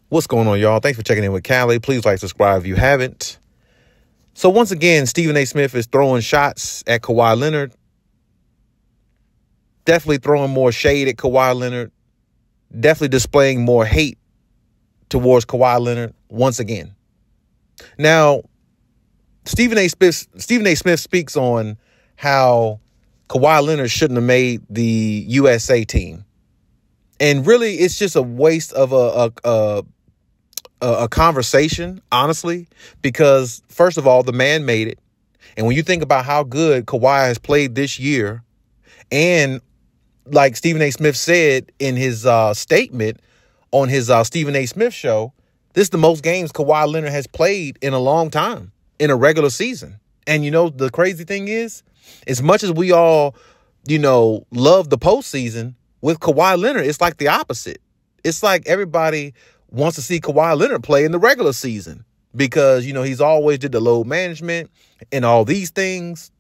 What's going on, y'all? Thanks for checking in with Callie. Please like, subscribe if you haven't. So once again, Stephen A. Smith is throwing shots at Kawhi Leonard. Definitely throwing more shade at Kawhi Leonard. Definitely displaying more hate towards Kawhi Leonard once again. Now, Stephen A. Smith speaks on how Kawhi Leonard shouldn't have made the USA team. And really, it's just a waste of a conversation, honestly, because first of all, the man made it. And when you think about how good Kawhi has played this year, and like Stephen A. Smith said in his statement on his Stephen A. Smith show, this is the most games Kawhi Leonard has played in a long time in a regular season. And, you know, the crazy thing is, as much as we all, you know, love the postseason, with Kawhi Leonard, it's like the opposite. It's like everybody wants to see Kawhi Leonard play in the regular season because, you know, he's always did the load management and all these things.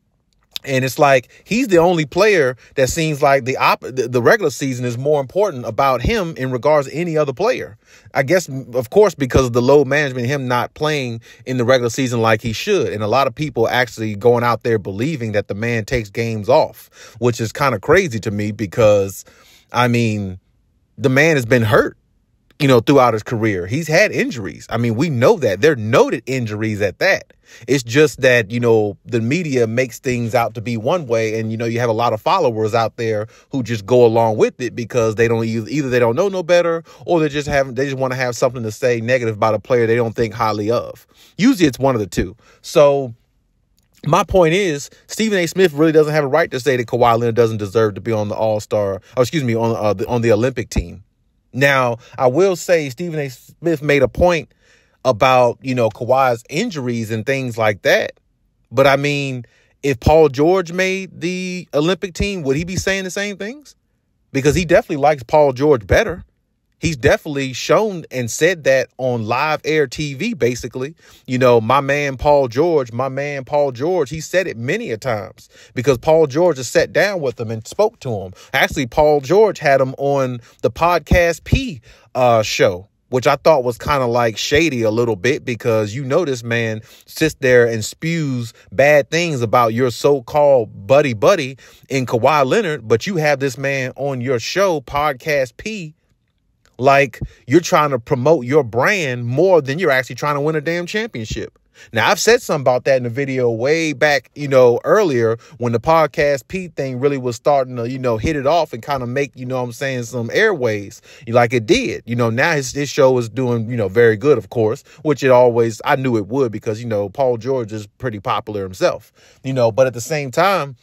And it's like he's the only player that seems like the regular season is more important about him in regards to any other player. I guess, of course, because of the load management, him not playing in the regular season like he should. And a lot of people actually going out there believing that the man takes games off, which is kind of crazy to me because, I mean, the man has been hurt, you know, throughout his career. He's had injuries. I mean, we know that. They're noted injuries at that. It's just that, you know, the media makes things out to be one way. And, you know, you have a lot of followers out there who just go along with it because they don't either they don't know no better or they just want to have something to say negative about a player they don't think highly of. Usually it's one of the two. So my point is, Stephen A. Smith really doesn't have a right to say that Kawhi Leonard doesn't deserve to be on the on the Olympic team. Now, I will say Stephen A. Smith made a point about, you know, Kawhi's injuries and things like that. But I mean, if Paul George made the Olympic team, would he be saying the same things? Because he definitely likes Paul George better. He's definitely shown and said that on live air TV, basically. You know, my man Paul George, he said it many a times because Paul George has sat down with him and spoke to him. Actually, Paul George had him on the Podcast P show, which I thought was kind of like shady a little bit because, you know, this man sits there and spews bad things about your so-called buddy in Kawhi Leonard, but you have this man on your show, Podcast P, like you're trying to promote your brand more than you're actually trying to win a damn championship. Now, I've said something about that in the video way back, you know, earlier when the Podcast Pete thing really was starting to, you know, hit it off and kind of make, you know what I'm saying, some airways like it did. You know, now his show is doing, you know, very good, of course, which I knew it would because, you know, Paul George is pretty popular himself, you know, but at the same time,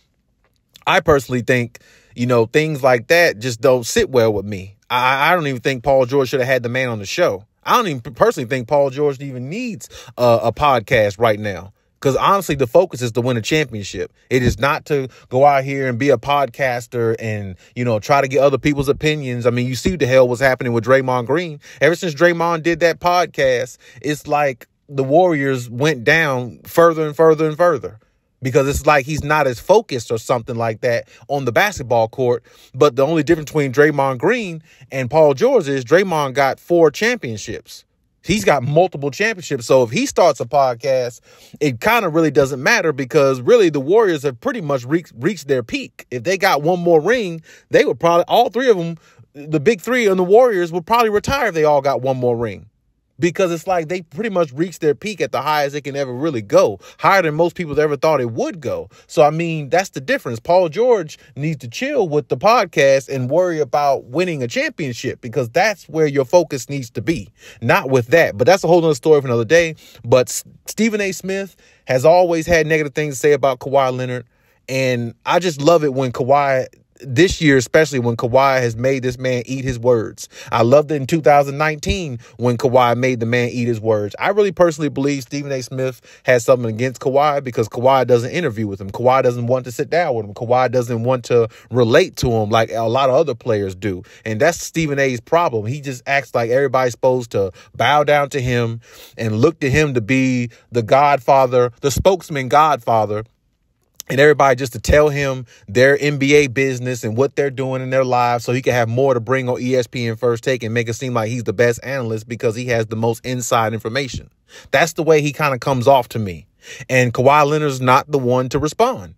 I personally think, you know, things like that just don't sit well with me. I don't even think Paul George should have had the man on the show. I don't even personally think Paul George even needs a podcast right now. Because honestly, the focus is to win a championship. It is not to go out here and be a podcaster and, you know, try to get other people's opinions. I mean, you see what the hell was happening with Draymond Green. Ever since Draymond did that podcast, it's like the Warriors went down further and further and further. Because it's like he's not as focused or something like that on the basketball court. But the only difference between Draymond Green and Paul George is Draymond got 4 championships. He's got multiple championships. So if he starts a podcast, it kind of really doesn't matter because really the Warriors have pretty much reached their peak. If they got one more ring, they would probably, all three of them, the big three on the Warriors would probably retire if they all got one more ring. Because it's like they pretty much reached their peak at the highest it can ever really go. Higher than most people ever thought it would go. So, I mean, that's the difference. Paul George needs to chill with the podcast and worry about winning a championship because that's where your focus needs to be. Not with that. But that's a whole other story for another day. But Stephen A. Smith has always had negative things to say about Kawhi Leonard. And I just love it when Kawhi, this year, especially when Kawhi has made this man eat his words. I loved it in 2019 when Kawhi made the man eat his words. I really personally believe Stephen A. Smith has something against Kawhi because Kawhi doesn't interview with him. Kawhi doesn't want to sit down with him. Kawhi doesn't want to relate to him like a lot of other players do. And that's Stephen A.'s problem. He just acts like everybody's supposed to bow down to him and look to him to be the godfather, the spokesman godfather and everybody just to tell him their NBA business and what they're doing in their lives so he can have more to bring on ESPN First Take and make it seem like he's the best analyst because he has the most inside information. That's the way he kind of comes off to me. And Kawhi Leonard's not the one to respond.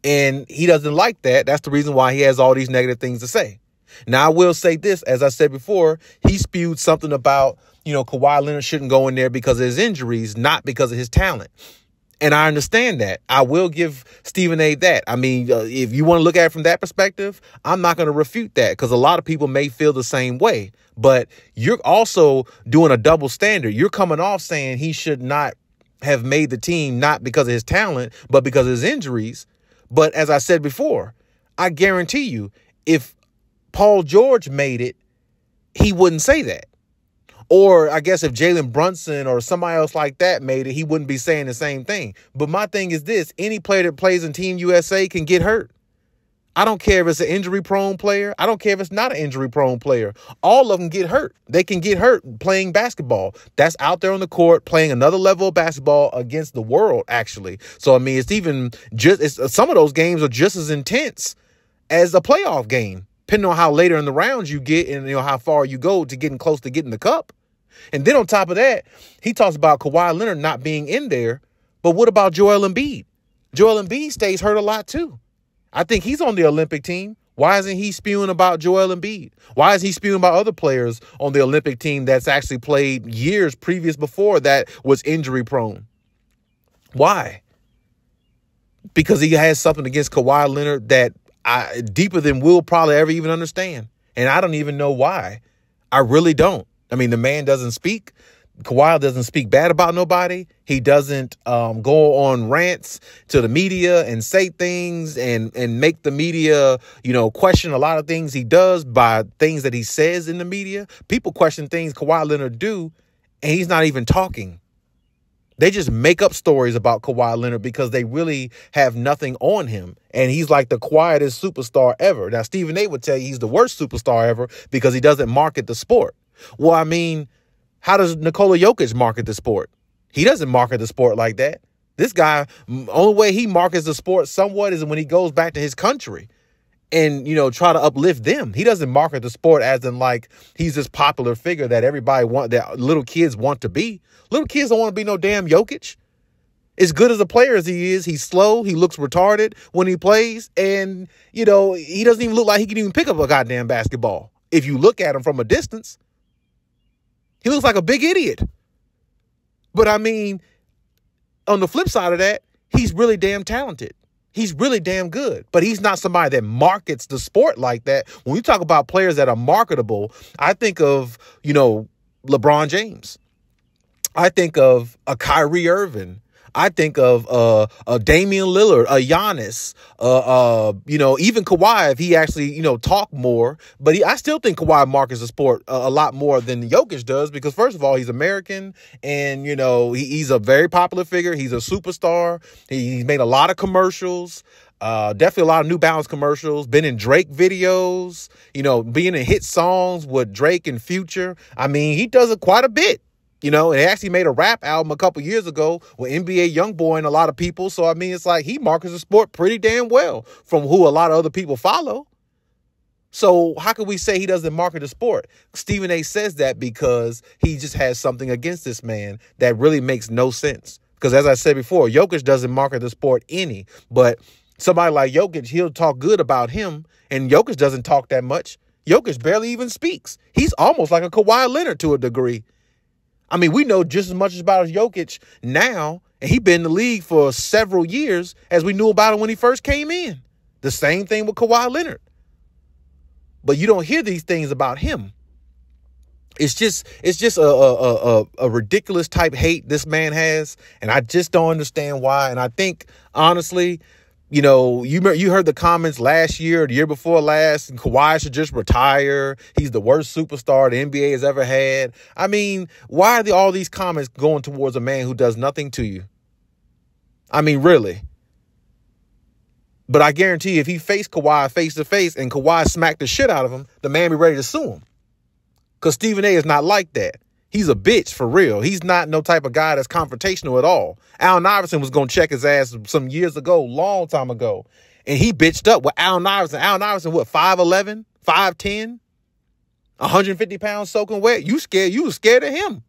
And he doesn't like that. That's the reason why he has all these negative things to say. Now, I will say this, as I said before, he spewed something about, Kawhi Leonard shouldn't go in there because of his injuries, not because of his talent. And I understand that. I will give Stephen A. that. I mean, if you want to look at it from that perspective, I'm not going to refute that because a lot of people may feel the same way. But you're also doing a double standard. You're coming off saying he should not have made the team, not because of his talent, but because of his injuries. But as I said before, I guarantee you, if Paul George made it, he wouldn't say that. Or I guess if Jalen Brunson or somebody else like that made it, he wouldn't be saying the same thing. But my thing is this: any player that plays in Team USA can get hurt. I don't care if it's an injury-prone player. I don't care if it's not an injury-prone player. All of them get hurt. They can get hurt playing basketball. That's out there on the court playing another level of basketball against the world, actually. So, I mean, some of those games are just as intense as a playoff game, depending on how later in the rounds you get and how far you go to getting close to getting the cup. And then on top of that, he talks about Kawhi Leonard not being in there. But what about Joel Embiid? Joel Embiid stays hurt a lot, too. I think he's on the Olympic team. Why isn't he spewing about Joel Embiid? Why is he spewing about other players on the Olympic team that's actually played years previous before that was injury prone? Why? Because he has something against Kawhi Leonard that deeper than we'll probably ever even understand. And I don't even know why. I really don't. I mean, the man doesn't speak. Kawhi doesn't speak bad about nobody. He doesn't go on rants to the media and say things and make the media, question a lot of things he does by things that he says in the media. People question things Kawhi Leonard do, and he's not even talking. They just make up stories about Kawhi Leonard because they really have nothing on him. And he's like the quietest superstar ever. Now, Stephen A. would tell you he's the worst superstar ever because he doesn't market the sport. Well, I mean, how does Nikola Jokic market the sport? He doesn't market the sport like that. This guy, only way he markets the sport somewhat is when he goes back to his country and, try to uplift them. He doesn't market the sport as in like he's this popular figure that that little kids want to be. Little kids don't want to be no damn Jokic. As good as a player as he is, he's slow. He looks retarded when he plays. And, he doesn't even look like he can even pick up a goddamn basketball. If you look at him from a distance, he looks like a big idiot. But I mean, on the flip side of that, he's really damn talented. He's really damn good. But he's not somebody that markets the sport like that. When you talk about players that are marketable, I think of, LeBron James. I think of a Kyrie Irving. I think of a Damian Lillard, a Giannis, even Kawhi, if he actually, talk more. But I still think Kawhi markets the sport a lot more than Jokic does because, first of all, he's American and, he's a very popular figure. He's a superstar. He's made a lot of commercials. Definitely a lot of New Balance commercials, been in Drake videos, being in hit songs with Drake and Future. I mean, he does it quite a bit. And he actually made a rap album a couple years ago with NBA Youngboy and a lot of people. So, I mean, it's like he markets the sport pretty damn well from who a lot of other people follow. So how can we say he doesn't market the sport? Stephen A. says that because he just has something against this man that really makes no sense. Because as I said before, Jokic doesn't market the sport any. But somebody like Jokic, he'll talk good about him. And Jokic doesn't talk that much. Jokic barely even speaks. He's almost like a Kawhi Leonard to a degree. I mean, we know just as much about Jokic now, and he's been in the league for several years as we knew about him when he first came in. The same thing with Kawhi Leonard. But you don't hear these things about him. It's just a ridiculous type hate this man has, and I just don't understand why. And I think, honestly, you heard the comments last year, the year before last, and Kawhi should just retire. He's the worst superstar the NBA has ever had. I mean, why are all these comments going towards a man who does nothing to you? I mean, really. But I guarantee if he faced Kawhi face to face and Kawhi smacked the shit out of him, the man be ready to sue him. Because Stephen A. is not like that. He's a bitch for real. He's not no type of guy that's confrontational at all. Allen Iverson was going to check his ass some years ago, long time ago. And he bitched up with Allen Iverson. Allen Iverson, what, 5'11", 5'10", 150 pounds soaking wet? You scared? You was scared of him.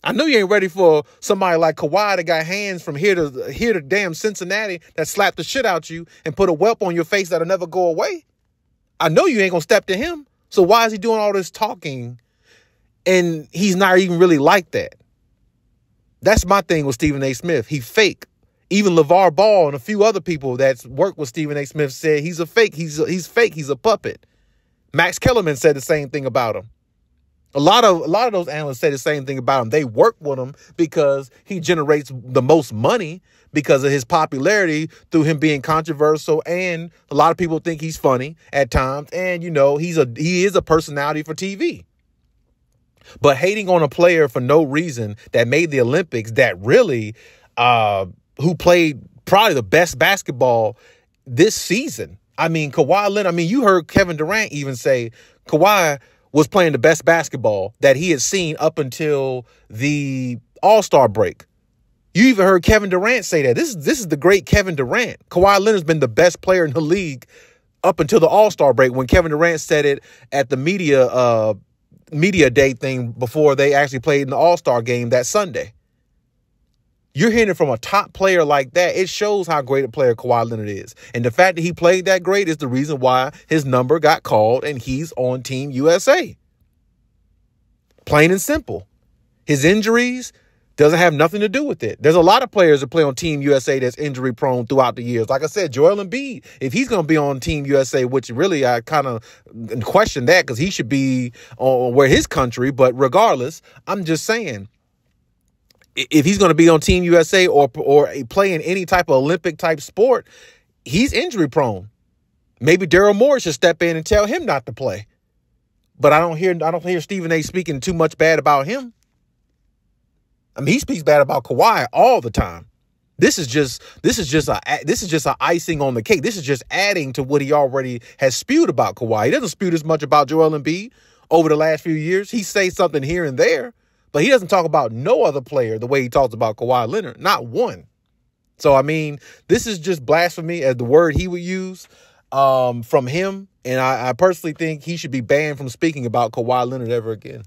I know you ain't ready for somebody like Kawhi that got hands from here to damn Cincinnati that slapped the shit out you and put a whelp on your face that'll never go away. I know you ain't going to step to him. So why is he doing all this talking? And he's not even really like that. That's my thing with Stephen A. Smith. He fake. Even LeVar Ball and a few other people that's worked with Stephen A. Smith said he's a fake. He's fake. He's a puppet. Max Kellerman said the same thing about him. A lot of those analysts say the same thing about him. They work with him because he generates the most money because of his popularity through him being controversial. And a lot of people think he's funny at times. And, you know, he is a personality for TV. But hating on a player for no reason that made the Olympics, that really, who played probably the best basketball this season. I mean, Kawhi Leonard, you heard Kevin Durant even say Kawhi was playing the best basketball that he had seen up until the All-Star break. You even heard Kevin Durant say that. This is the great Kevin Durant. Kawhi Leonard's been the best player in the league up until the All-Star break when Kevin Durant said it at the media day thing before they actually played in the All-Star game that Sunday. You're hearing it from a top player like that. It shows how great a player Kawhi Leonard is. And the fact that he played that great is the reason why his number got called and he's on Team USA. Plain and simple. His injuries doesn't have nothing to do with it. There's a lot of players that play on Team USA that's injury prone throughout the years. Like I said, Joel Embiid, if he's going to be on Team USA, which really I kind of question that because he should be on where his country. But regardless, I'm just saying, if he's going to be on Team USA or play in any type of Olympic type sport, he's injury prone. Maybe Daryl Morey should step in and tell him not to play. But I don't hear Stephen A. speaking too much bad about him. He speaks bad about Kawhi all the time. This is just a icing on the cake. This is just adding to what he already has spewed about Kawhi. He doesn't spew as much about Joel Embiid over the last few years. He says something here and there, but he doesn't talk about no other player the way he talks about Kawhi Leonard. Not one. So, this is just blasphemy as the word he would use from him. And I personally think he should be banned from speaking about Kawhi Leonard ever again.